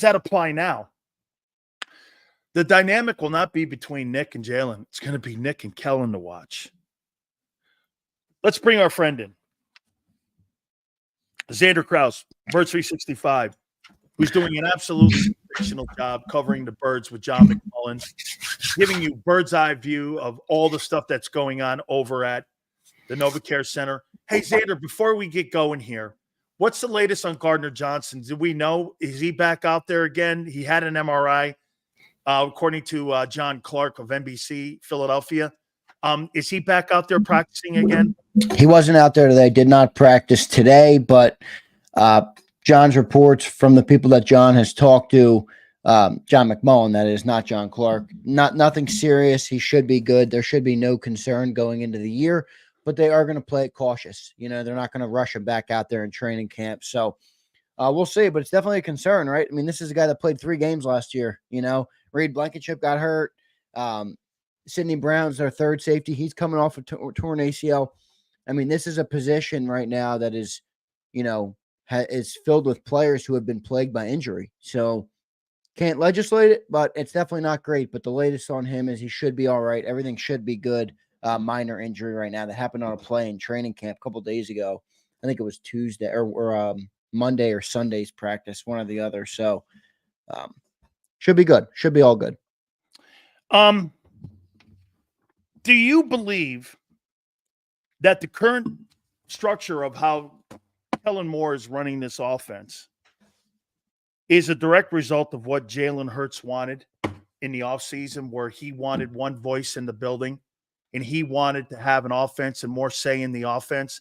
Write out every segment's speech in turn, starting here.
that apply now? The dynamic will not be between Nick and Jalen. It's going to be Nick and Kellen to watch. Let's bring our friend in. Zander Krause, Birds 365, who's doing an absolutely sensational job covering the Birds with John McMullen, giving you bird's eye view of all the stuff that's going on over at the NovaCare Center. Hey, Zander, before we get going here, what's the latest on Gardner Johnson? Do we know? Is he back out there again? He had an MRI, according to John Clark of NBC Philadelphia. Is he back out there practicing again? He wasn't out there today, did not practice today, but John's reports from the people that John has talked to, John McMullen, that is, not John Clark, nothing serious. He should be good. There should be no concern going into the year, but they are going to play it cautious. You know, they're not going to rush him back out there in training camp. So we'll see, but it's definitely a concern, right? I mean, this is a guy that played 3 games last year. You know, Reed Blankenship got hurt. Sidney Brown's their third safety. He's coming off a torn ACL. I mean, this is a position right now that is, you know, is filled with players who have been plagued by injury. So can't legislate it, but it's definitely not great. But the latest on him is he should be all right. Everything should be good. Minor injury right now that happened on a play in training camp a couple of days ago. I think it was Tuesday or Monday or Sunday's practice, one or the other. So should be good. Should be all good. Do you believe that the current structure of how Kellen Moore is running this offense is a direct result of what Jalen Hurts wanted in the offseason, where he wanted one voice in the building and he wanted to have an offense and more say in the offense?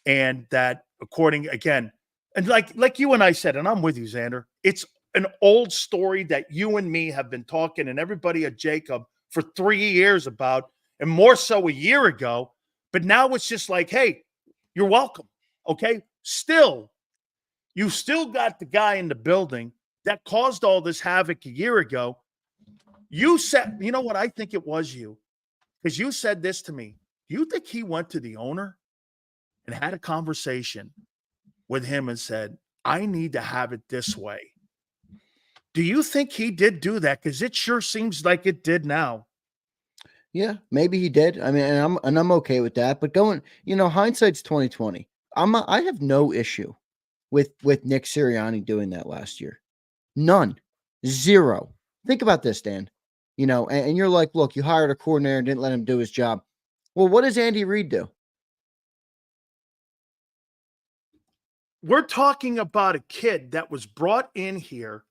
And that, according, again, and like you and I said, and I'm with you, Zander, it's an old story that you and me have been talking and everybody at JAKIB for 3 years about, and more so a year ago. But now it's just like, hey, you're welcome. Okay. You still got the guy in the building that caused all this havoc a year ago. You said, you know what? I think it was you, because you said this to me. You think he went to the owner and had a conversation with him and said, I need to have it this way? Do you think he did do that? Because it sure seems like it did now. Yeah, maybe he did. I mean, and I'm okay with that. But going, you know, hindsight's 2020. I have no issue with Nick Sirianni doing that last year. None. Zero. Think about this, Dan. You know, and you're like, look, you hired a coordinator and didn't let him do his job. Well, what does Andy Reid do? We're talking about a kid that was brought in here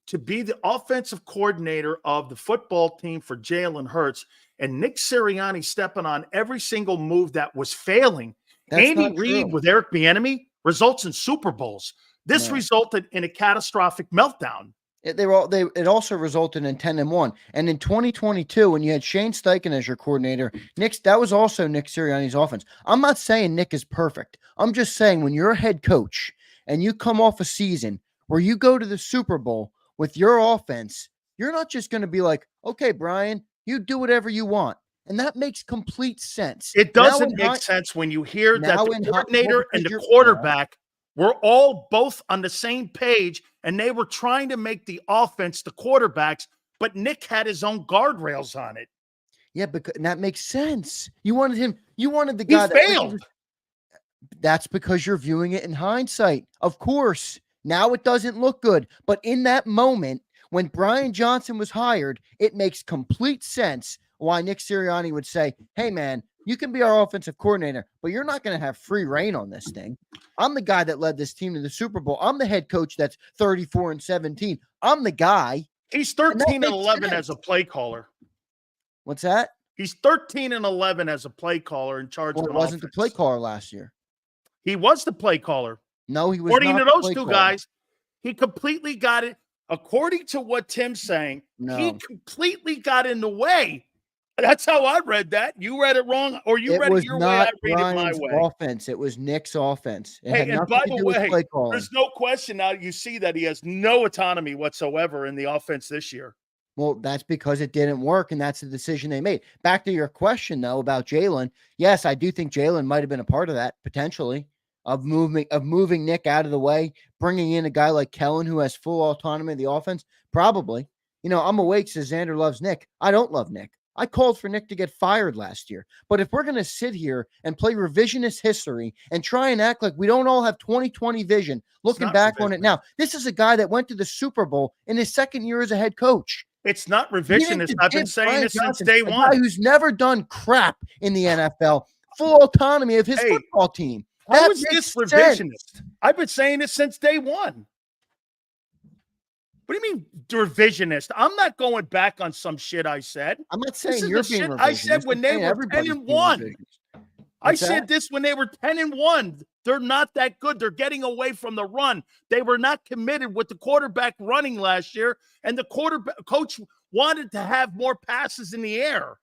to be the offensive coordinator of the football team for Jalen Hurts, and Nick Sirianni stepping on every single move that was failing. That's Andy not Reid true. with Eric Bieniemy results in Super Bowls. This resulted in a catastrophic meltdown. It also resulted in 10-1. And in 2022, when you had Shane Steichen as your coordinator, that was also Nick Sirianni's offense. I'm not saying Nick is perfect. I'm just saying when you're a head coach and you come off a season where you go to the Super Bowl with your offense, you're not just going to be like, okay, Brian, you do whatever you want. And that makes complete sense. It doesn't make sense when you hear that the coordinator and the quarterback were all both on the same page, and they were trying to make the offense the quarterbacks, but Nick had his own guardrails on it. Yeah, because that makes sense. You wanted the guy that failed. That's because you're viewing it in hindsight. Of course. Now it doesn't look good. But in that moment, when Brian Johnson was hired, it makes complete sense why Nick Sirianni would say, hey, man, you can be our offensive coordinator, but you're not going to have free reign on this thing. I'm the guy that led this team to the Super Bowl. I'm the head coach that's 34-17. I'm the guy. He's 13-11 as a play caller. What's that? He's 13-11 as a play caller in charge of an offense. Wasn't the play caller last year. He was the play caller. No, he was according not to those two caller. guys, he completely got it. According to what Tim's saying, he completely got in the way. That's how I read that. You read it wrong, or you read it your way. I read it my way. Offense. It was Nick's offense. It hey, and by the way, there's no question now. You see that he has no autonomy whatsoever in the offense this year. Well, that's because it didn't work, and that's the decision they made. Back to your question, though, about Jalen. Yes, I do think Jalen might have been a part of that, potentially. of moving Nick out of the way, bringing in a guy like Kellen who has full autonomy of the offense? Probably. I'm awake, says Zander loves Nick. I don't love Nick. I called for Nick to get fired last year. But if we're going to sit here and play revisionist history and try and act like we don't all have 2020 vision, looking back on it now, this is a guy that went to the Super Bowl in his second year as a head coach. It's not revisionist. I've been saying this since day one. A guy who's never done crap in the NFL, full autonomy of his football team. How is this revisionist? I've been saying this since day one. What do you mean revisionist? I'm not going back on some shit I said. I'm not saying you're being revisionist. I said when they were 10-1. I said this when they were 10-1. They're not that good. They're getting away from the run. They were not committed with the quarterback running last year, and the coach wanted to have more passes in the air.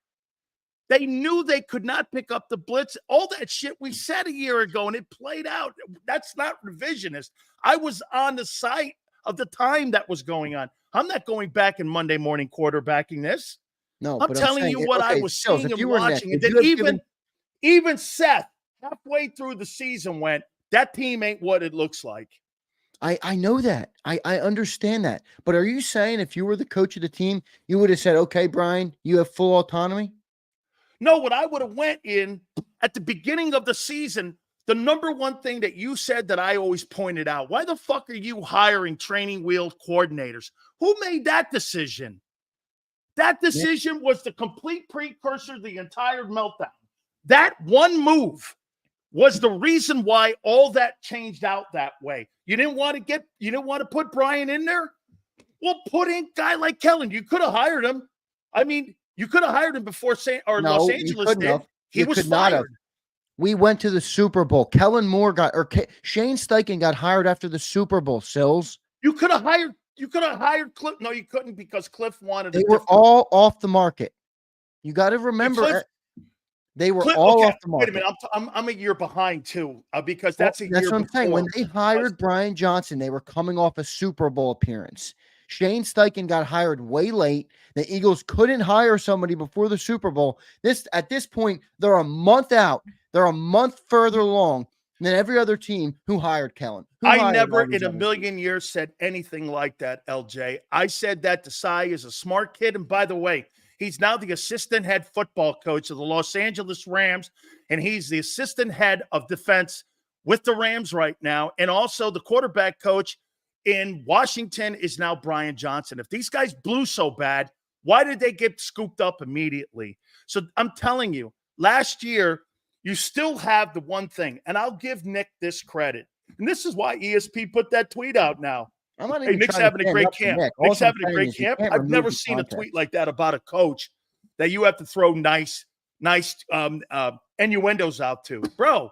They knew they could not pick up the blitz. All that shit we said a year ago, and it played out. That's not revisionist. I was on the site of the time that was going on. I'm not going back and Monday morning quarterbacking this. No, I'm telling you what I was seeing and watching. And then even Seth, halfway through the season, went, that team ain't what it looks like. I know that. I understand that. But are you saying if you were the coach of the team, you would have said, okay, Brian, you have full autonomy? No, what I would have went in at the beginning of the season, the number one thing that you said that I always pointed out, why the fuck are you hiring training wheel coordinators? Who made that decision? That decision was the complete precursor to the entire meltdown. That one move was the reason why all that changed out that way. You didn't want to put Brian in there? Well, put in a guy like Kellen. You could have hired him. I mean, you could have hired him before Los Angeles did. He was fired. We went to the Super Bowl. Kellen Moore Shane Steichen got hired after the Super Bowl, Sills. You could have hired Cliff. No, you couldn't because Cliff wanted They were all off the market. You got to remember they were all off the market. Wait a minute. I'm a year behind too because that's what I'm saying. When they hired Brian Johnson, they were coming off a Super Bowl appearance. Shane Steichen got hired way late. The Eagles couldn't hire somebody before the Super Bowl. At this point, they're a month out. They're a month further along than every other team who hired Kellen. I never in a million years said anything like that, LJ. I said that Desai is a smart kid. And by the way, he's now the assistant head football coach of the Los Angeles Rams. And he's the assistant head of defense with the Rams right now. And also the quarterback coach in Washington is now Brian Johnson. If these guys blew so bad, why did they get scooped up immediately? So I'm telling you, last year, you still have the one thing, and I'll give Nick this credit. And this is why ESP put that tweet out now. Hey, Nick's having a great camp. Nick's having a great camp. I've never seen a tweet like that about a coach that you have to throw nice innuendos out to. Bro,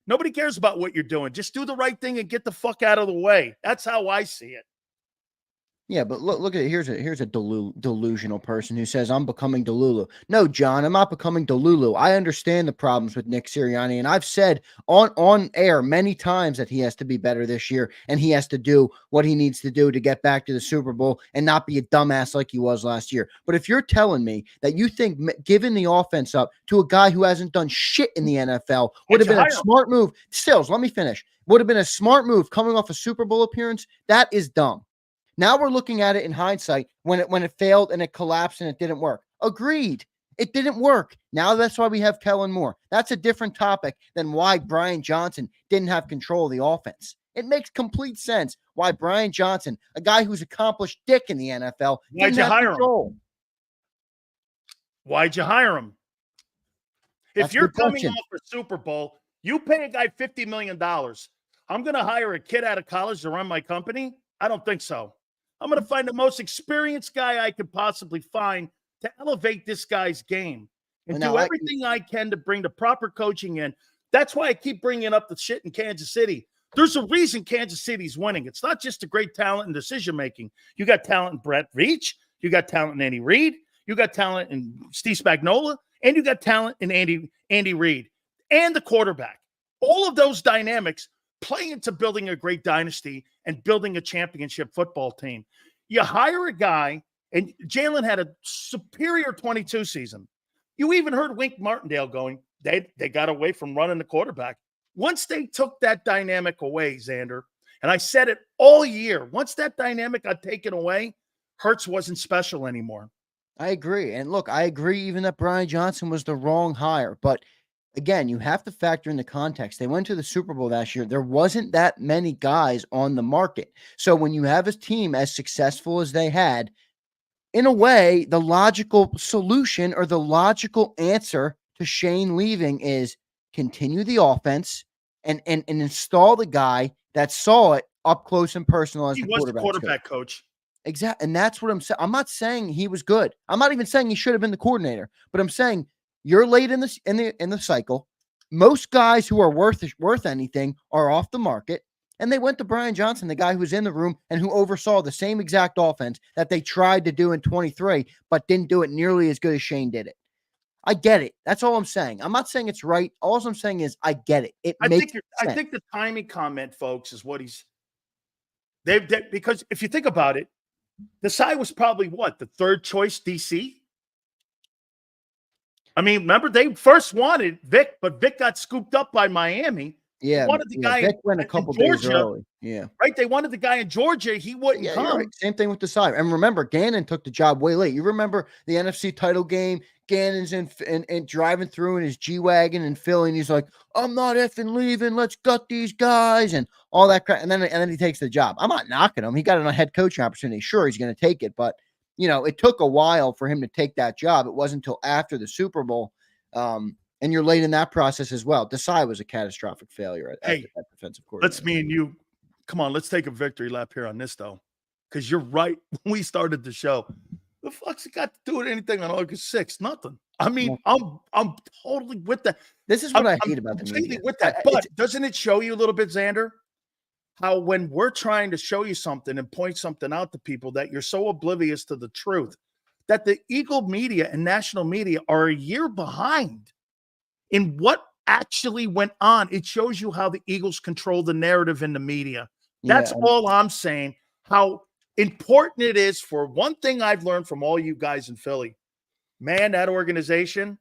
nobody cares about what you're doing. Just do the right thing and get the fuck out of the way. That's how I see it. Yeah, but look at it. Here's a delusional person who says, I'm becoming Delulu. No, John, I'm not becoming Delulu. I understand the problems with Nick Sirianni, and I've said on air many times that he has to be better this year, and he has to do what he needs to do to get back to the Super Bowl and not be a dumbass like he was last year. But if you're telling me that you think giving the offense up to a guy who hasn't done shit in the NFL would have been a smart move, Stills, let me finish, would have been a smart move coming off a Super Bowl appearance, that is dumb. Now we're looking at it in hindsight when it failed and it collapsed and it didn't work. Agreed. It didn't work. Now that's why we have Kellen Moore. That's a different topic than why Brian Johnson didn't have control of the offense. It makes complete sense why Brian Johnson, a guy who's accomplished dick in the NFL, didn't have control. Why'd you hire him? If you're coming off a Super Bowl, you pay a guy $50 million. I'm going to hire a kid out of college to run my company? I don't think so. I'm going to find the most experienced guy I could possibly find to elevate this guy's game and do everything I can to bring the proper coaching in. That's why I keep bringing up the shit in Kansas City. There's a reason Kansas City's winning. It's not just a great talent and decision-making. You got talent in Brett Veach. You got talent in Andy Reid. You got talent in Steve Spagnuolo. And you got talent in Andy Reid and the quarterback. All of those dynamics play into building a great dynasty and building a championship football team. You hire a guy, and Jalen had a superior 22 season. You even heard Wink Martindale going, they got away from running the quarterback. once they took that dynamic away, Zander, and I said it all year, once that dynamic got taken away, Hurts wasn't special anymore. I agree. And look, I agree even that Brian Johnson was the wrong hire. But again, you have to factor in the context. They went to the Super Bowl last year. There wasn't that many guys on the market. So when you have a team as successful as they had, in a way, the logical solution or the logical answer to Shane leaving is continue the offense and install the guy that saw it up close and personal as He the was the quarterback coach. Exactly. And that's what I'm saying. I'm not saying he was good. I'm not even saying he should have been the coordinator, but I'm saying you're late in the cycle. Most guys who are worth anything are off the market. And they went to Brian Johnson, the guy who was in the room and who oversaw the same exact offense that they tried to do in 23, but didn't do it nearly as good as Shane did it. I get it. That's all I'm saying. I'm not saying it's right. All I'm saying is I get it. I think the timing comment, folks, is what because if you think about it, Desai was probably what, the third choice DC? I mean, remember they first wanted Vic, but Vic got scooped up by Miami. Yeah, they wanted the guy Vic went a couple days early. Yeah, right. They wanted the guy in Georgia. He wouldn't come. Right. Same thing with Desai. And remember, Gannon took the job way late. You remember the NFC title game? Gannon's in driving through in his G-Wagon in Philly, and he's like, "I'm not effing leaving. Let's gut these guys," and all that crap. And then he takes the job. I'm not knocking him. He got a head coaching opportunity. Sure, he's going to take it, but it took a while for him to take that job. It wasn't until after the Super Bowl. And you're late in that process as well. Desai was a catastrophic failure at defensive coordinator. Let's me and you. Come on, let's take a victory lap here on this, though. Because you're right. When we started the show, the fuck's it got to do with anything on August 6th? Nothing. I mean, I'm totally with that. This is what I hate about the media. With that. But doesn't it show you a little bit, Zander, how when we're trying to show you something and point something out to people that you're so oblivious to the truth, that the Eagle media and national media are a year behind in what actually went on. It shows you how the Eagles control the narrative in the media. That's all I'm saying. How important it is. For one thing I've learned from all you guys in Philly, man, that organization,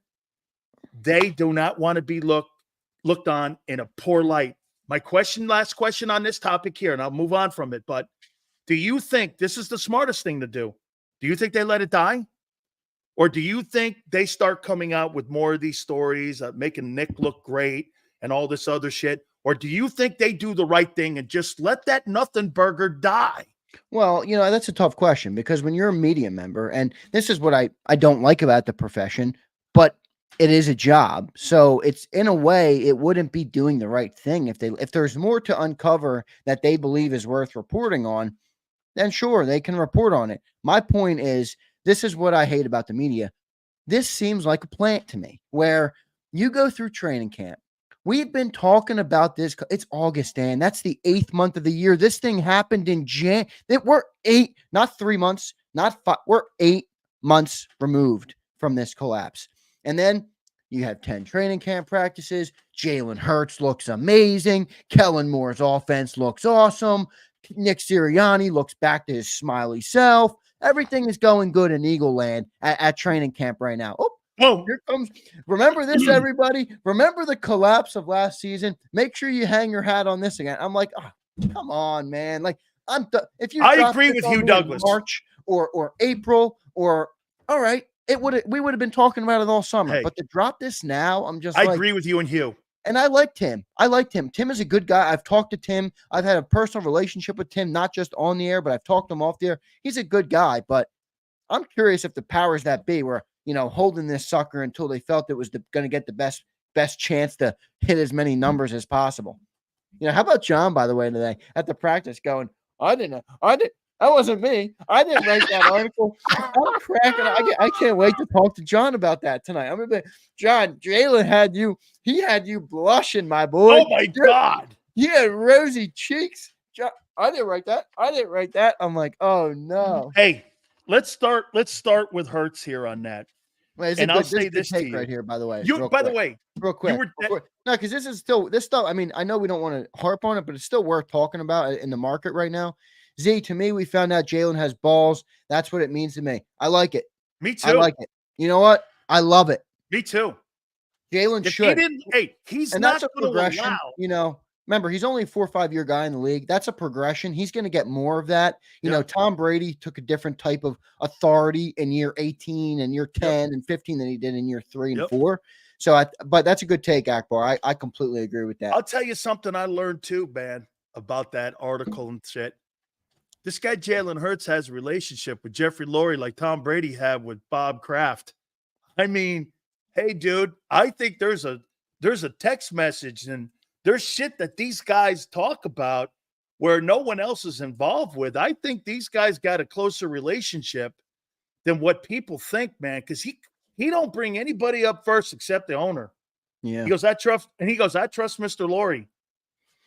they do not want to be looked on in a poor light. My last question on this topic here, and I'll move on from it, but do you think this is the smartest thing to do? Do you think they let it die? Or do you think they start coming out with more of these stories, making Nick look great and all this other shit? Or do you think they do the right thing and just let that nothing burger die? Well, that's a tough question, because when you're a media member, and this is what I don't like about the profession, but it is a job. So it's, in a way, it wouldn't be doing the right thing. If there's more to uncover that they believe is worth reporting on, then sure, they can report on it. My point is, this is what I hate about the media. This seems like a plant to me, where you go through training camp. We've been talking about this. It's August, Dan. That's the 8th month of the year. This thing happened in We're 8, not 3 months, not 5. We're 8 months removed from this collapse. And then you have 10 training camp practices. Jalen Hurts looks amazing. Kellen Moore's offense looks awesome. Nick Sirianni looks back to his smiley self. Everything is going good in Eagle Land at training camp right now. Oh, here comes. Remember this, everybody. Remember the collapse of last season. Make sure you hang your hat on this again. I'm like, come on, man. Like, I agree with you, Douglas. March or April all right. We would have been talking about it all summer. But to drop this now, I agree with you and Hugh. And I liked him. Tim is a good guy. I've talked to Tim. I've had a personal relationship with Tim, not just on the air, but I've talked to him off the air. He's a good guy, but I'm curious if the powers that be were, holding this sucker until they felt it was going to get the best chance to hit as many numbers as possible. How about John, by the way, today at the practice going, that wasn't me. I didn't write that article. I'm cracking. I can't wait to talk to John about that tonight. I'm gonna be, John, Jalen had you blushing, my boy. Oh my God. He had rosy cheeks. John, I didn't write that. I'm like, oh no. Hey, let's start with Hurts here on that. Wait, and I'll say this to you right here, by the way. Real quick. No, because this is still this stuff. I mean, I know we don't want to harp on it, but it's still worth talking about in the market right now. Z, to me, we found out Jalen has balls. That's what it means to me. I like it. Me too. I like it. You know what? I love it. Me too. Jalen If he should. didn't, hey, he's And not that's a going to progression, allow. you know. Remember, he's only a 4 or 5 year guy in the league. That's a progression. He's going to get more of that. You know, Tom Brady took a different type of authority in year 18 and year 10 and 15 than he did in year 3 and 4. So, but that's a good take, Akbar. I completely agree with that. I'll tell you something I learned too, man, about that article and shit. This guy Jalen Hurts has a relationship with Jeffrey Lurie like Tom Brady had with Bob Kraft. I mean, hey, dude, I think there's a text message and there's shit that these guys talk about where no one else is involved with. I think these guys got a closer relationship than what people think, man, because he don't bring anybody up first except the owner. Yeah. He goes, I trust Mr. Lurie.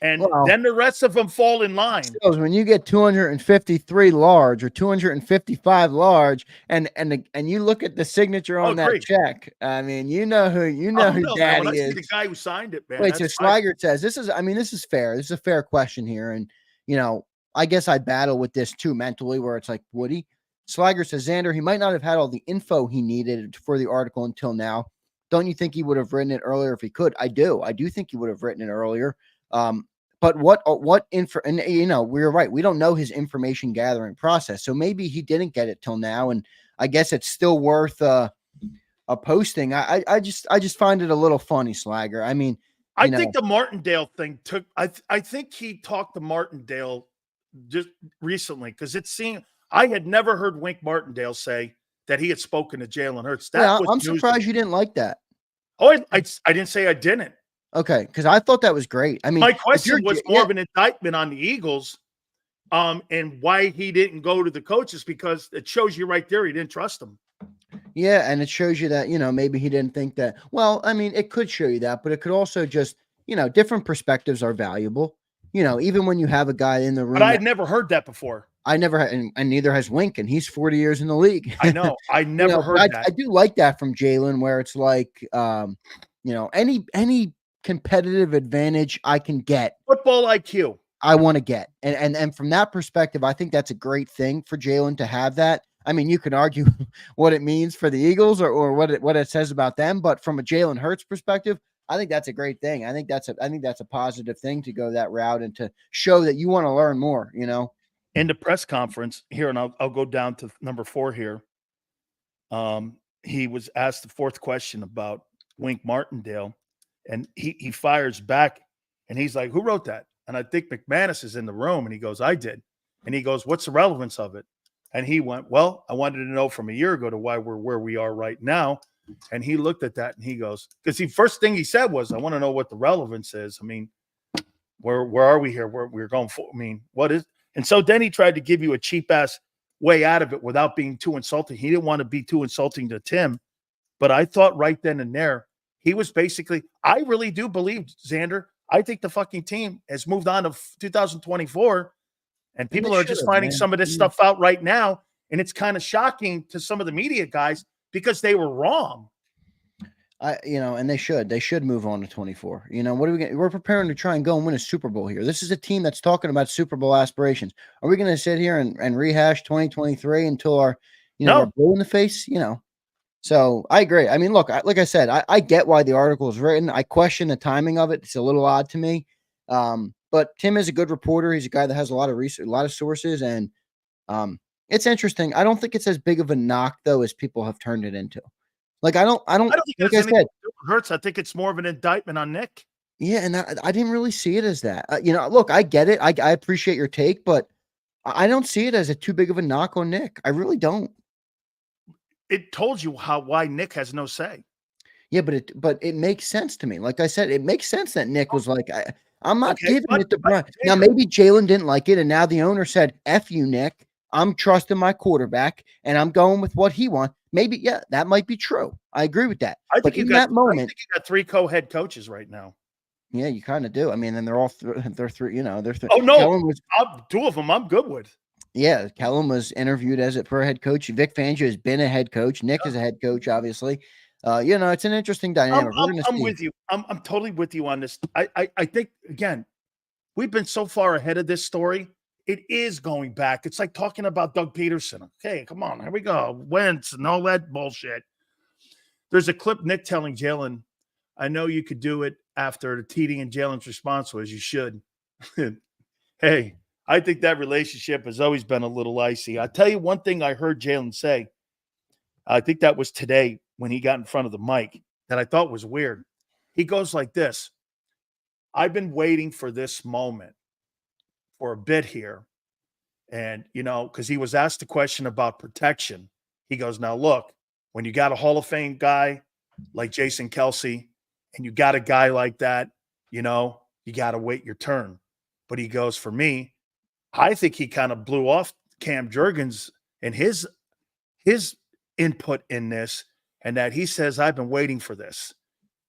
And then the rest of them fall in line. When you get 253 large or 255 large, and you look at the signature on that check, I mean, you know who Daddy man, when I is. see the guy who signed it, man. Wait, so Slaggert says this is fair. This is a fair question here, and you know, I guess I battle with this too mentally, where it's like Woody. Slaggert says Zander, he might not have had all the info he needed for the article until now. Don't you think he would have written it earlier if he could? I do think he would have written it earlier. But what info, and you know, we're right. We don't know his information gathering process. So maybe he didn't get it till now. And I guess it's still worth a posting. I just find it a little funny, Slagger. I mean, I think the Martindale thing took, I think he talked to Martindale just recently because it seemed, I had never heard Wink Martindale say that he had spoken to Jalen Hurts. I'm surprised you didn't like that. Oh, I didn't say I didn't. Okay, because I thought that was great. I mean, my question was more of an indictment on the Eagles, and why he didn't go to the coaches, because it shows you right there he didn't trust them. Yeah, and it shows you that, you know, maybe he didn't think that. Well, I mean, it could show you that, but it could also just, you know, different perspectives are valuable. You know, even when you have a guy in the room. But I had never heard that before. I never had, and neither has Wink, and he's 40 years in the league. I know. I never heard that. I do like that from Jalen, where it's like, you know, any competitive advantage I can get, football IQ, I want to get, and from that perspective, I think that's a great thing for Jalen to have that. I mean, you can argue what it means for the Eagles or what it says about them, but from a Jalen Hurts perspective, I think that's a great thing. I think that's a positive thing to go that route and to show that you want to learn more. You know, in the press conference here, and I'll go down to number 4 here. He was asked the 4th question about Wink Martindale. And he fires back, and he's like, who wrote that? And I think McManus is in the room, and he goes, I did. And he goes, what's the relevance of it? And he went, well, I wanted to know from a year ago to why we're where we are right now. And he looked at that, and he goes, because the first thing he said was, I want to know what the relevance is. I mean, where are we here? Where we're going for? I mean, what is? And so then he tried to give you a cheap-ass way out of it without being too insulting. He didn't want to be too insulting to Tim. But I thought right then and there, he was basically, I really do believe, Zander, I think the fucking team has moved on to 2024, and people are just finding some of this stuff out right now. And it's kind of shocking to some of the media guys because they were wrong. You know, and they should move on to 24. You know, what are we going? We're preparing to try and go and win a Super Bowl here. This is a team that's talking about Super Bowl aspirations. Are we going to sit here and rehash 2023 until our, you know, our blue in the face? You know. So I agree. I mean, look, like I said, I get why the article is written. I question the timing of it. It's a little odd to me. But Tim is a good reporter. He's a guy that has a lot of research, a lot of sources, and it's interesting. I don't think it's as big of a knock though as people have turned it into. Like I don't think like I said, Hurts. I think it's more of an indictment on Nick. Yeah, and I didn't really see it as that. You know, look, I get it. I appreciate your take, but I don't see it as a too big of a knock on Nick. I really don't. It told you why Nick has no say. Yeah, but it makes sense to me. Like I said, it makes sense that Nick was like, I'm not giving it to Brian. Now maybe Jalen didn't like it, and now the owner said, "F you, Nick. I'm trusting my quarterback, and I'm going with what he wants." Maybe, yeah, that might be true. I agree with that. I think in that moment, I think you got 3 co-head coaches right now. Yeah, you kind of do. I mean, and they're all they're 3. You know, they're 3. Oh no, 2 of them I'm good with. Yeah, Kellen was interviewed as for a head coach. Vic Fangio has been a head coach. Nick is a head coach, obviously. You know, it's an interesting dynamic. I'm with you. I'm totally with you on this. I think, again, we've been so far ahead of this story. It is going back. It's like talking about Doug Peterson. Okay, come on. Here we go. Wentz and all that bullshit. There's a clip Nick telling Jalen, I know you could do it after the TD and Jalen's response was you should. Hey, I think that relationship has always been a little icy. I'll tell you one thing I heard Jalen say. I think that was today when he got in front of the mic that I thought was weird. He goes like this. I've been waiting for this moment for a bit here. And, because he was asked a question about protection. He goes, now look, when you got a Hall of Fame guy like Jason Kelsey and you got a guy like that, you got to wait your turn. But he goes, for me, I think he kind of blew off Cam Jurgens and his input in this, and that he says, I've been waiting for this.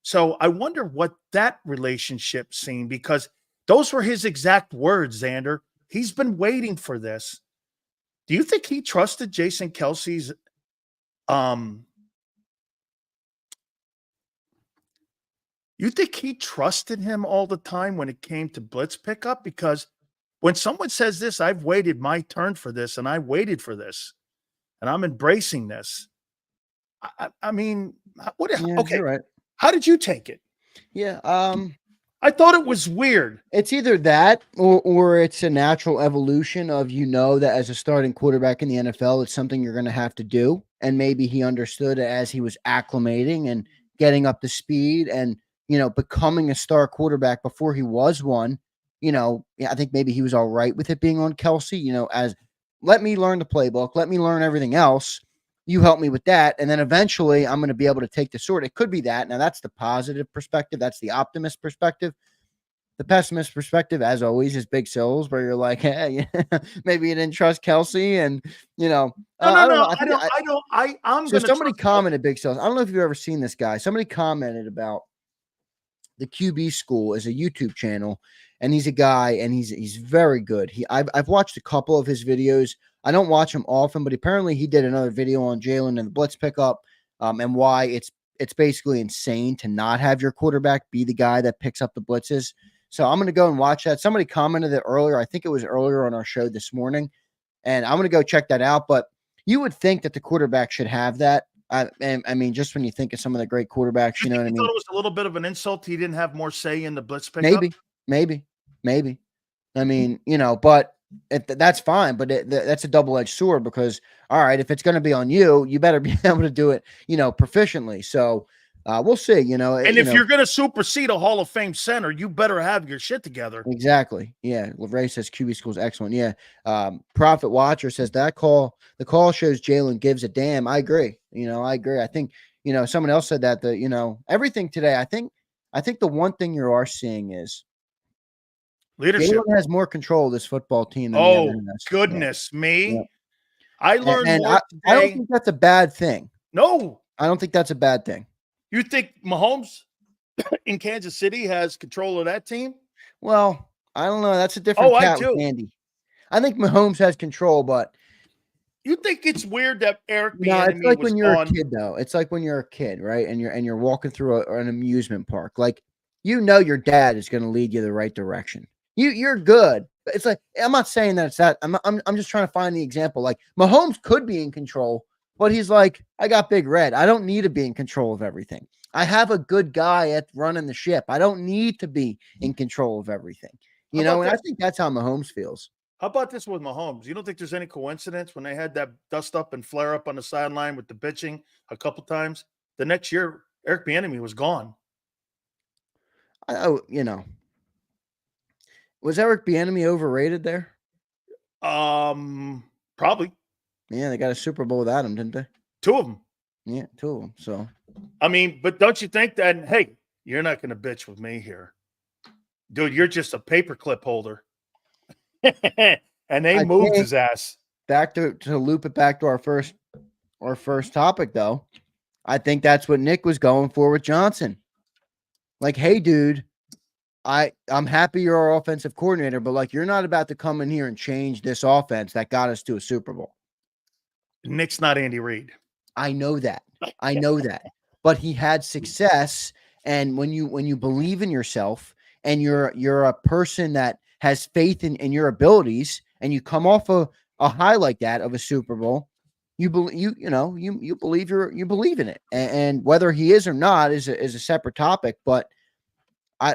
So I wonder what that relationship seemed, because those were his exact words, Zander. He's been waiting for this. Do you think he trusted Jason Kelsey's you think he trusted him all the time when it came to blitz pickup? Because when someone says this, I've waited my turn for this, and I waited for this, and I'm embracing this. I mean, what? Yeah, okay, you're right. How did you take it? Yeah, I thought it was weird. it's either that or it's a natural evolution of that as a starting quarterback in the NFL, it's something you're going to have to do, and maybe he understood it as he was acclimating and getting up to speed and becoming a star quarterback before he was one. I think maybe he was all right with it being on Kelsey. As let me learn the playbook, let me learn everything else. You help me with that, and then eventually I'm going to be able to take the sword. It could be that. Now, that's the positive perspective. That's the optimist perspective. The pessimist perspective, as always, is Big Sills, where you're like, hey, maybe you didn't trust Kelsey, and No. I don't know. I'm So going to. somebody commented, Big Sills. I don't know if you've ever seen this guy. Somebody commented about the QB School is a YouTube channel, and he's a guy, and he's very good. I've watched a couple of his videos. I don't watch him often, but apparently he did another video on Jalen and the blitz pickup, and why it's basically insane to not have your quarterback be the guy that picks up the blitzes. So I'm going to go and watch that. Somebody commented it earlier. I think it was earlier on our show this morning, and I'm going to go check that out. But you would think that the quarterback should have that. I mean, just when you think of some of the great quarterbacks, you know what I mean? Thought it was a little bit of an insult. He didn't have more say in the blitz pickup. Maybe. I mean, but that's fine, but that's a double-edged sword, because all right, if it's going to be on you, you better be able to do it, proficiently. So we'll see. And if you're going to supersede a Hall of Fame center, you better have your shit together. Exactly. Yeah. Ray says QB School's excellent. Yeah. Prophet Watcher says the call shows Jalen gives a damn. I agree. I agree. I think someone else said that everything today. I think the one thing you are seeing is leadership. Jalen has more control of this football team than goodness me. Yeah. I learned more today. I don't think that's a bad thing. No. I don't think that's a bad thing. You think Mahomes in Kansas City has control of that team? Well, I don't know. That's a different cat with Andy. I think Mahomes has control, but you think it's weird that Eric it's like when you're a kid, though. It's like when you're a kid, right? And you're walking through an amusement park. Like, your dad is going to lead you the right direction. You're good. It's like, I'm not saying that it's that. I'm just trying to find the example. Like, Mahomes could be in control, but he's like, I got Big Red. I don't need to be in control of everything. I have a good guy at running the ship. I don't need to be in control of everything. And I think that's how Mahomes feels. How about this with Mahomes? You don't think there's any coincidence when they had that dust up and flare up on the sideline with the bitching a couple times? The next year, Eric Bieniemy was gone. Was Eric Bieniemy overrated there? Probably. Yeah, they got a Super Bowl without him, didn't they? 2 of them. Yeah, 2 of them. So, I mean, but don't you think that, hey, you're not going to bitch with me here. Dude, you're just a paperclip holder. And they moved his ass. Back to loop it back to our first topic, though. I think that's what Nick was going for with Johnson. Like, hey, dude, I'm happy you're our offensive coordinator, but like, you're not about to come in here and change this offense that got us to a Super Bowl. Nick's not Andy Reid. I know that. But he had success, and when you believe in yourself and you're a person that has faith in your abilities, and you come off a high like that of a Super Bowl, you believe you believe you believe in it, and whether he is or not is a separate topic. But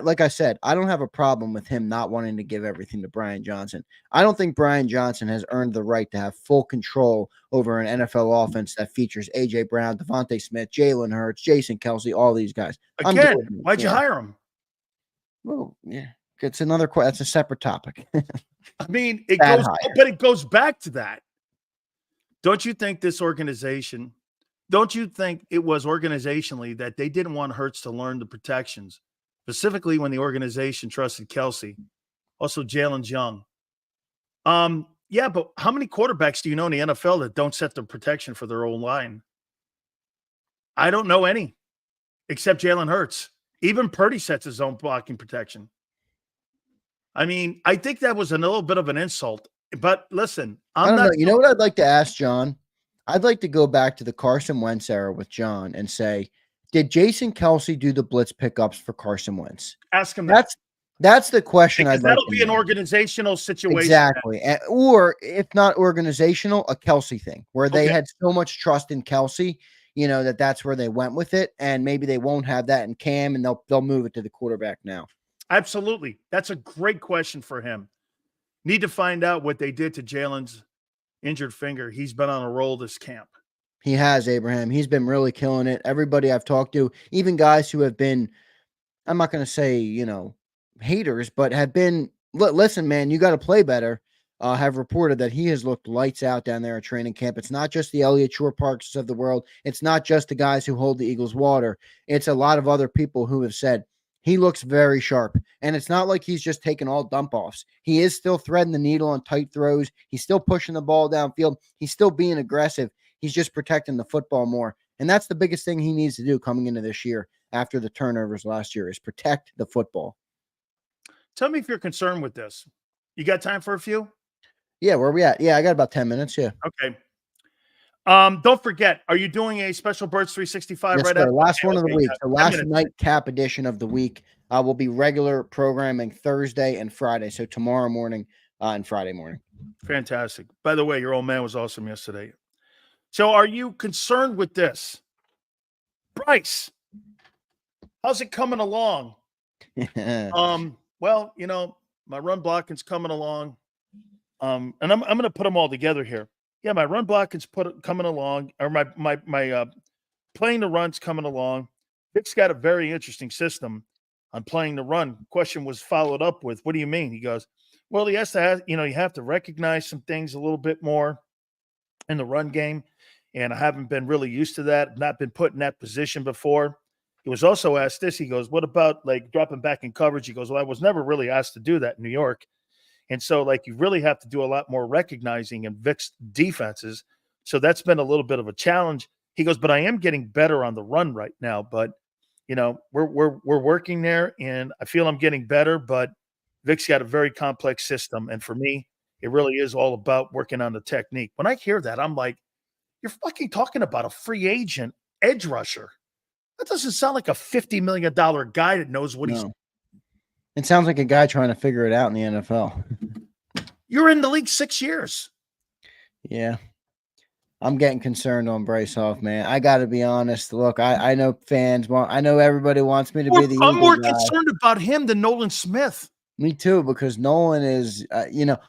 like I said, I don't have a problem with him not wanting to give everything to Brian Johnson. I don't think Brian Johnson has earned the right to have full control over an NFL offense that features A.J. Brown, Devontae Smith, Jalen Hurts, Jason Kelsey, all these guys. Again, why'd you hire him? Well, yeah, it's another question. That's a separate topic. I mean, it goes back to that. Don't you think this organization, don't you think it was organizationally that they didn't want Hurts to learn the protections? Specifically when the organization trusted Kelsey, also Jalen's young. Yeah, but how many quarterbacks do you know in the NFL that don't set the protection for their own line? I don't know any, except Jalen Hurts. Even Purdy sets his own blocking protection. I mean, I think that was a little bit of an insult. But listen, I don't know. You know what I'd like to ask John? I'd like to go back to the Carson Wentz era with John and say, did Jason Kelsey do the blitz pickups for Carson Wentz? Ask him that. That's the question. That'll be an organizational situation. Exactly. Or if not organizational, a Kelsey thing where they had so much trust in Kelsey, that's where they went with it. And maybe they won't have that in Cam and they'll move it to the quarterback now. Absolutely. That's a great question for him. Need to find out what they did to Jalen's injured finger. He's been on a roll this camp. He has, Abraham. He's been really killing it. Everybody I've talked to, even guys who have been, I'm not going to say, haters, but have been, listen, man, you got to play better, have reported that he has looked lights out down there at training camp. It's not just the Elliott Shore Parks of the world. It's not just the guys who hold the Eagles water. It's a lot of other people who have said he looks very sharp. And it's not like he's just taking all dump offs. He is still threading the needle on tight throws. He's still pushing the ball downfield. He's still being aggressive. He's just protecting the football more. And that's the biggest thing he needs to do coming into this year after the turnovers last year is protect the football. Tell me if you're concerned with this. You got time for a few? Yeah, where are we at? Yeah, I got about 10 minutes. Yeah. Okay. Don't forget, are you doing a special Birds 365 yes, right sir. after? Last one of the week. The last nightcap edition of the week will be regular programming Thursday and Friday. So tomorrow morning and Friday morning. Fantastic. By the way, your old man was awesome yesterday. So are you concerned with this? Bryce, how's it coming along? Well, my run blocking's coming along. And I'm going to put them all together here. Yeah, my run blocking's coming along, or my playing the run's coming along. Vic's got a very interesting system on playing the run. Question was followed up with, what do you mean? He goes, well, he has to have, you have to recognize some things a little bit more in the run game. And I haven't been really used to that, not been put in that position before. He was also asked this. He goes, what about like dropping back in coverage? He goes, well, I was never really asked to do that in New York. And so like you really have to do a lot more recognizing in Vic's defenses. So that's been a little bit of a challenge. He goes, but I am getting better on the run right now. But, we're working there and I feel I'm getting better, but Vic's got a very complex system. And for me, it really is all about working on the technique. When I hear that, I'm like, you're fucking talking about a free agent edge rusher. That doesn't sound like a $50 million guy that knows what he's. It sounds like a guy trying to figure it out in the NFL. You're in the league 6 years. Yeah. I'm getting concerned on Bryce Hoff, man. I got to be honest. Look, I know fans I know everybody wants me to be the I'm more concerned about him than Nolan Smith. Me too, because Nolan is,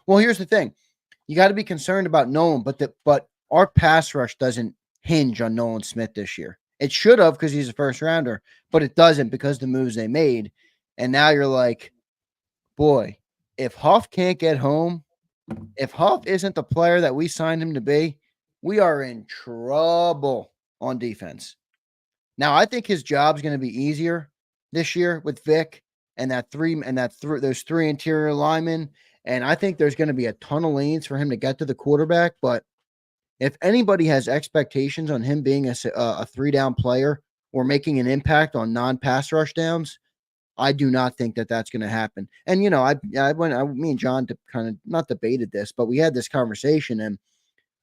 well, here's the thing. You got to be concerned about Nolan, but our pass rush doesn't hinge on Nolan Smith this year. It should have because he's a first rounder, but it doesn't because the moves they made. And now you're like, boy, if Huff can't get home, if Huff isn't the player that we signed him to be, we are in trouble on defense. Now, I think his job's going to be easier this year with Vic and those three interior linemen. And I think there's going to be a ton of lanes for him to get to the quarterback. But if anybody has expectations on him being a three-down player or making an impact on non-pass rush downs, I do not think that that's going to happen. And, me and John kind of not debated this, but we had this conversation and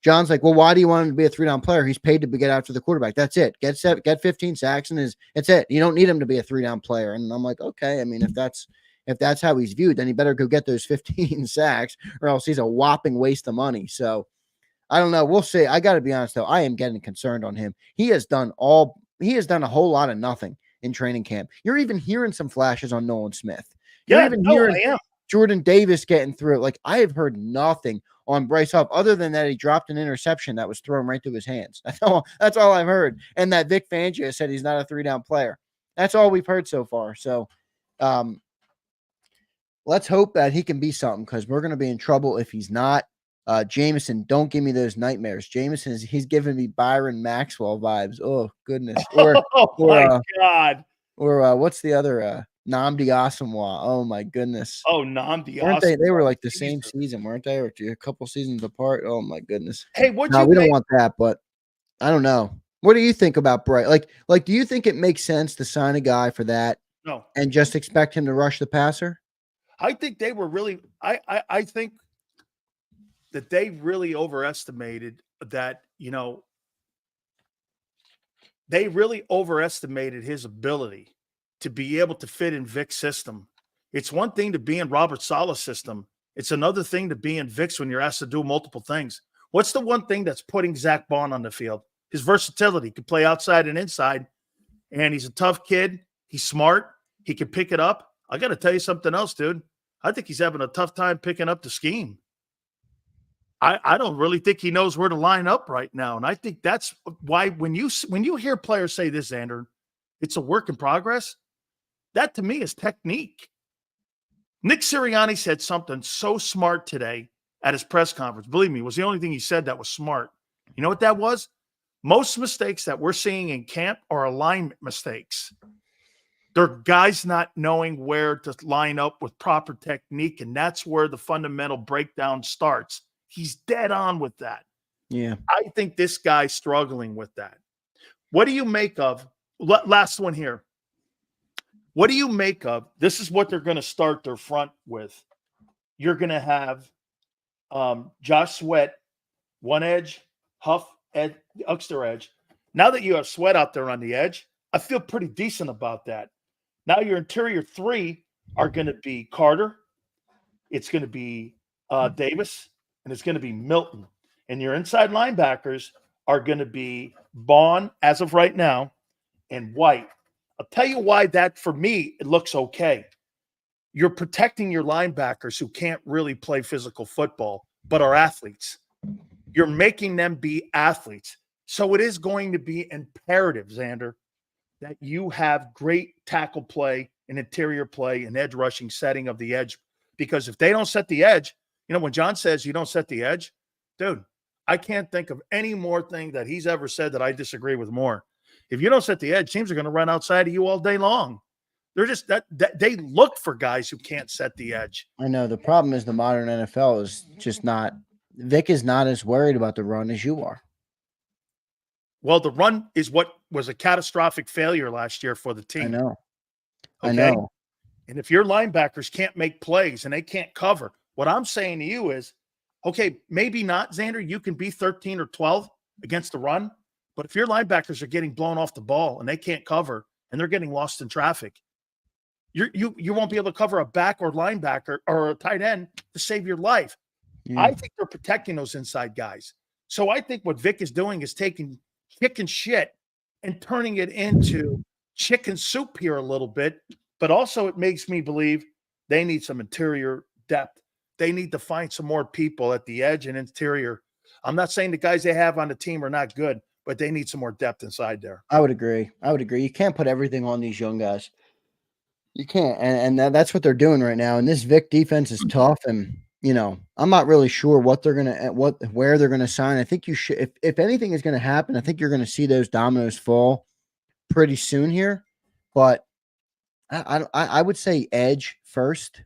John's like, well, why do you want him to be a three-down player? He's paid to get after the quarterback. That's it. Get 15 sacks and it's it. You don't need him to be a three-down player. And I'm like, okay. I mean, if that's how he's viewed, then he better go get those 15 sacks or else he's a whopping waste of money. So I don't know. We'll see. I got to be honest though. I am getting concerned on him. He has done a whole lot of nothing in training camp. You're even hearing some flashes on Nolan Smith. You're Yeah, even no, hearing I am. Jordan Davis getting through it. Like, I have heard nothing on Bryce Huff other than that he dropped an interception that was thrown right through his hands. That's all I've heard. And that Vic Fangio said he's not a 3-down player. That's all we've heard so far. So let's hope that he can be something, because we're going to be in trouble if he's not. Jameson, don't give me those nightmares. Jameson he's giving me Byron Maxwell vibes. Oh goodness. Or my God. Or what's the other Nnamdi Asomugha? Oh my goodness. Oh, Nnamdi Weren't they? They Asomugha. were like the same season, weren't they? Or a couple seasons apart. Oh my goodness. Hey, We don't want that, but I don't know. What do you think about Bright? Like, do you think it makes sense to sign a guy for that? No. And just expect him to rush the passer? I think they were really I think that they really overestimated that, they really overestimated his ability to be able to fit in Vic's system. It's one thing to be in Robert Saleh's system. It's another thing to be in Vic's when you're asked to do multiple things. What's the one thing that's putting Zach Bond on the field? His versatility. He can play outside and inside, and he's a tough kid. He's smart. He can pick it up. I got to tell you something else, dude. I think he's having a tough time picking up the scheme. I don't really think he knows where to line up right now. And I think that's why when you hear players say this, Zander, it's a work in progress, that to me is technique. Nick Sirianni said something so smart today at his press conference. Believe me, it was the only thing he said that was smart. You know what that was? Most mistakes that we're seeing in camp are alignment mistakes. They're guys not knowing where to line up with proper technique, and that's where the fundamental breakdown starts. He's dead on with that. Yeah. I think this guy's struggling with that. What do you make of – last one here. What do you make of – this is what they're going to start their front with. You're going to have Josh Sweat, one edge, Huff, Uxter edge. Now that you have Sweat out there on the edge, I feel pretty decent about that. Now your interior three are going to be Carter. It's going to be Davis. And it's going to be Milton. And your inside linebackers are going to be Bond, as of right now, and White. I'll tell you why that, for me, it looks okay. You're protecting your linebackers who can't really play physical football, but are athletes. You're making them be athletes. So it is going to be imperative, Zander, that you have great tackle play and interior play and edge rushing setting of the edge. Because if they don't set the edge, when John says you don't set the edge, dude, I can't think of any more thing that he's ever said that I disagree with more. If you don't set the edge, teams are going to run outside of you all day long. They're just that they look for guys who can't set the edge. I know. The problem is the modern NFL is just not – Vic is not as worried about the run as you are. Well, the run is what was a catastrophic failure last year for the team. I know. Okay? I know. And if your linebackers can't make plays and they can't cover – what I'm saying to you is, okay, maybe not, Zander. You can be 13 or 12 against the run, but if your linebackers are getting blown off the ball and they can't cover and they're getting lost in traffic, you won't be able to cover a back or linebacker or a tight end to save your life. Yeah. I think they're protecting those inside guys. So I think what Vic is doing is taking chicken shit and turning it into chicken soup here a little bit, but also it makes me believe they need some interior depth. They need to find some more people at the edge and interior. I'm not saying the guys they have on the team are not good, but they need some more depth inside there. I would agree. You can't put everything on these young guys. You can't. And that's what they're doing right now. And this Vic defense is tough. And, I'm not really sure where they're going to sign. I think you should, if anything is going to happen, I think you're going to see those dominoes fall pretty soon here. But I would say edge first.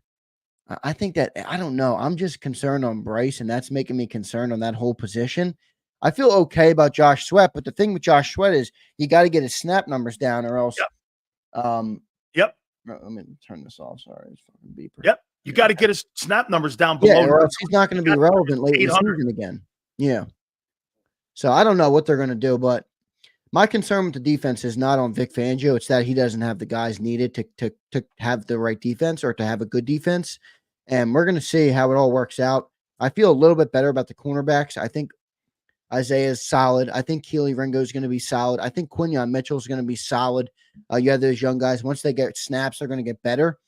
I think that, I don't know. I'm just concerned on Bryce, and that's making me concerned on that whole position. I feel okay about Josh Sweat, but the thing with Josh Sweat is you got to get his snap numbers down or else. Yep. Let me turn this off. Sorry. It's fucking beeper. Yep. You got to get his snap numbers down below. Yeah, or else he's not going to be relevant late in the season again. Yeah. So I don't know what they're going to do, but my concern with the defense is not on Vic Fangio. It's that he doesn't have the guys needed to have the right defense or to have a good defense. And we're going to see how it all works out. I feel a little bit better about the cornerbacks. I think Isaiah's solid. I think Keely Ringo is going to be solid. I think Quinyon Mitchell is going to be solid. You have those young guys. Once they get snaps, they're going to get better.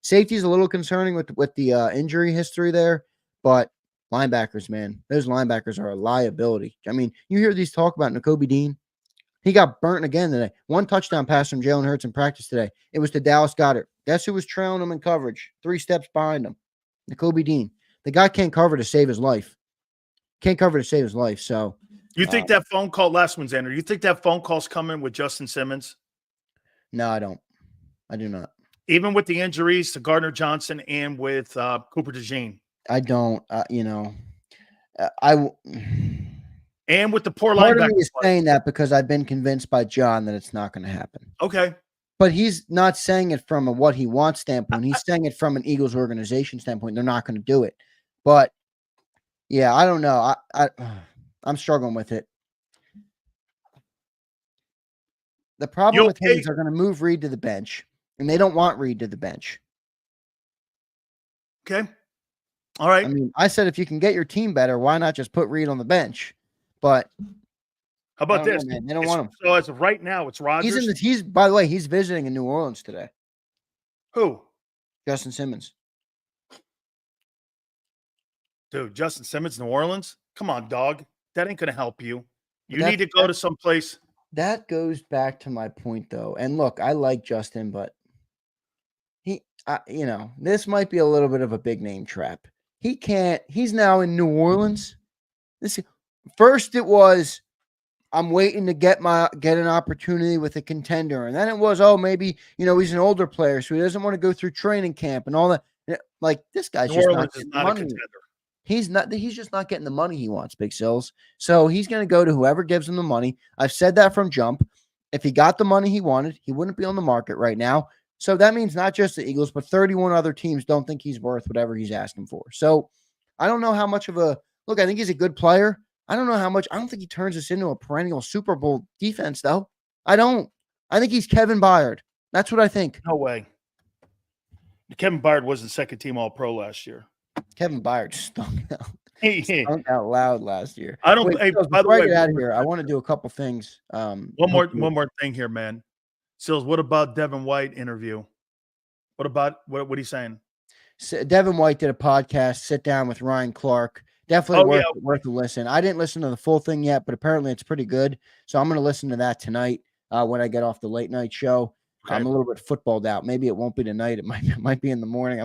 Safety is a little concerning with the injury history there, but linebackers, man, those linebackers are a liability. I mean, you hear these talk about Nakobe Dean. He got burnt again today. 1 touchdown pass from Jalen Hurts in practice today. It was to Dallas Goedert. Guess who was trailing him in coverage? 3 steps behind him. Nakobe Dean. The guy can't cover to save his life. Can't cover to save his life. So you think that phone call, last one, Zander, you think that phone call's coming with Justin Simmons? No, I don't. I do not. Even with the injuries to Gardner Johnson and with Cooper DeJean? I don't. And with the poor part linebacker of me is saying that because I've been convinced by John that it's not going to happen. Okay. But he's not saying it from a what he wants standpoint. He's saying it from an Eagles organization standpoint. They're not going to do it. But yeah, I don't know. I'm struggling with it. The problem with him is they're going to move Reed to the bench, and they don't want Reed to the bench. Okay. All right. I mean, I said if you can get your team better, why not just put Reed on the bench? But how about this? Know, they don't want him. So as of right now, it's Rodgers. He's by the way, he's visiting in New Orleans today. Who? Justin Simmons. Dude, Justin Simmons, New Orleans? Come on, dog. That ain't going to help you. You need to go to some place. That goes back to my point, though. And look, I like Justin, but this might be a little bit of a big name trap. He can't. He's now in New Orleans. First, it was, I'm waiting to get an opportunity with a contender. And then it was, maybe, he's an older player, so he doesn't want to go through training camp and all that. Like, this guy's just not a contender. He's just not getting the money he wants, Big Sills. So he's going to go to whoever gives him the money. I've said that from jump. If he got the money he wanted, he wouldn't be on the market right now. So that means not just the Eagles, but 31 other teams don't think he's worth whatever he's asking for. So I don't know how much of a look. I think he's a good player. I don't know how much. I don't think he turns us into a perennial Super Bowl defense, though. I don't. I think he's Kevin Byard. That's what I think. No way. Kevin Byard wasn't second team All-Pro last year. Kevin Byard stunk out loud last year. I don't. Wait, by the way, get out of here. I want to do a couple things. One more thing here, man. Sills, what about Devin White interview? What about what are you saying? So Devin White did a podcast, sit down with Ryan Clark. Definitely worth a listen. I didn't listen to the full thing yet, but apparently it's pretty good. So I'm going to listen to that tonight when I get off the late night show. Okay. I'm a little bit footballed out. Maybe it won't be tonight. It might be in the morning.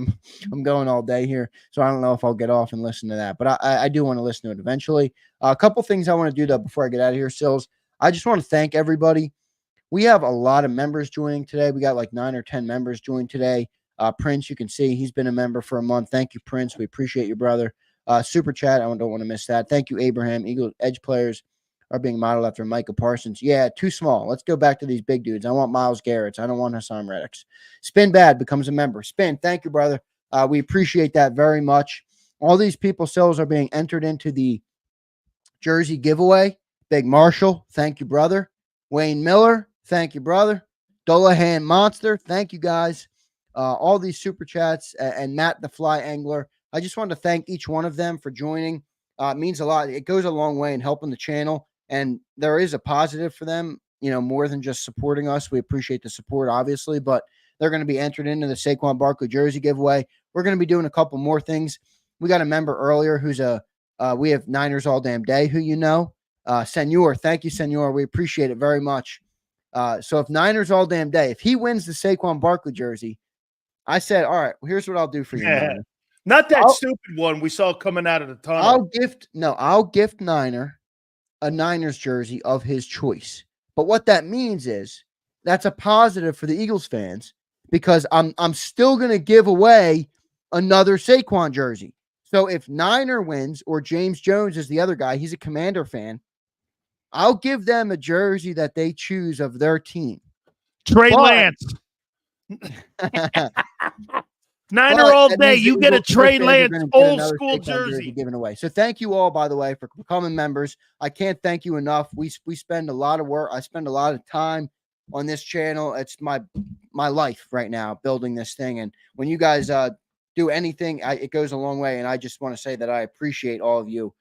I'm going all day here, so I don't know if I'll get off and listen to that. But I do want to listen to it eventually. A couple things I want to do though before I get out of here, Sills. I just want to thank everybody. We have a lot of members joining today. We got like 9 or 10 members join today. Prince, you can see he's been a member for a month. Thank you, Prince. We appreciate you, brother. Super chat. I don't want to miss that. Thank you, Abraham. Eagles edge players are being modeled after Micah Parsons. Yeah, too small. Let's go back to these big dudes. I want Myles Garrett's. I don't want Hassan Reddick's. Spin Bad becomes a member. Spin, thank you, brother. We appreciate that very much. All these people sales are being entered into the jersey giveaway. Big Marshall, thank you, brother. Wayne Miller, thank you, brother. Dolahan Monster, thank you, guys. All these super chats and Matt the Fly Angler. I just wanted to thank each one of them for joining. It means a lot. It goes a long way in helping the channel. And there is a positive for them, more than just supporting us. We appreciate the support, obviously, but they're going to be entered into the Saquon Barkley jersey giveaway. We're going to be doing a couple more things. We got a member earlier who's we have Niners All Damn Day, who Senor. Thank you, Senor. We appreciate it very much. So if Niners All Damn Day, if he wins the Saquon Barkley jersey, I said, all right, well, here's what I'll do for you. Niner. Not that stupid one we saw coming out of the tunnel. I'll gift Niner a Niners jersey of his choice. But what that means is that's a positive for the Eagles fans because I'm still going to give away another Saquon jersey. So if Niner wins or James Jones is the other guy, he's a Commander fan, I'll give them a jersey that they choose of their team. Trey Lance. Niner all day. You get a Trey Lance old school jersey given away. So thank you all, by the way, for becoming members. I can't thank you enough. We spend a lot of work. I spend a lot of time on this channel. It's my life right now building this thing. And when you guys do anything, it goes a long way. And I just want to say that I appreciate all of you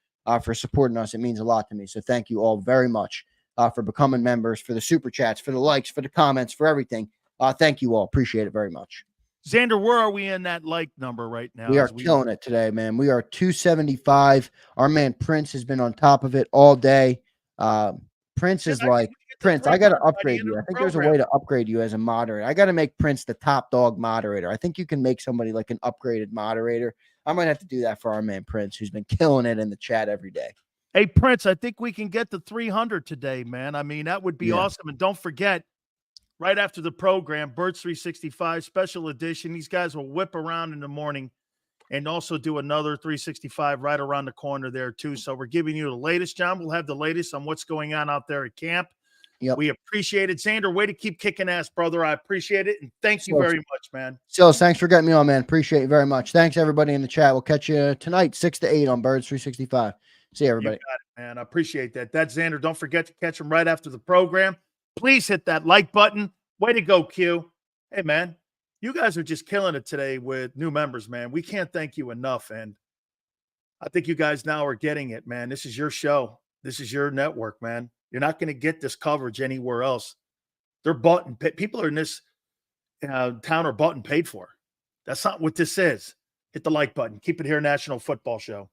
for supporting us. It means a lot to me. So thank you all very much for becoming members, for the super chats, for the likes, for the comments, for everything. Thank you all. Appreciate it very much. Xander, where are we in that like number right now? We are killing it today, man. We are 275. Our man Prince has been on top of it all day. Prince is like, Prince, I got to upgrade you. I think there's a way to upgrade you as a moderator. I got to make Prince the top dog moderator. I think you can make somebody like an upgraded moderator. I might have to do that for our man Prince, who's been killing it in the chat every day. Hey, Prince, I think we can get to 300 today, man. I mean, that would be awesome. And don't forget, right after the program, Birds 365 special edition. These guys will whip around in the morning and also do another 365 right around the corner there too. So we're giving you the latest, John. We'll have the latest on what's going on out there at camp. Yep. We appreciate it. Xander, way to keep kicking ass, brother. I appreciate it. And thank you very much, man. Sills, thanks for getting me on, man. Appreciate you very much. Thanks, everybody in the chat. We'll catch you tonight, 6 to 8 on Birds 365. See you, everybody. You got it, man. I appreciate that. That's Xander. Don't forget to catch him right after the program. Please hit that like button. Way to go, Q. Hey, man, you guys are just killing it today with new members, man. We can't thank you enough. And I think you guys now are getting it, man. This is your show. This is your network, man. You're not going to get this coverage anywhere else. They're bought and paid. People are in this town are bought and paid for. That's not what this is. Hit the like button. Keep it here, National Football Show.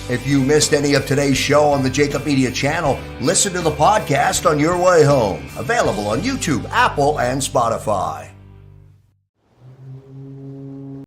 If you missed any of today's show on the JAKIB Media channel, listen to the podcast on your way home. Available on YouTube, Apple, and Spotify.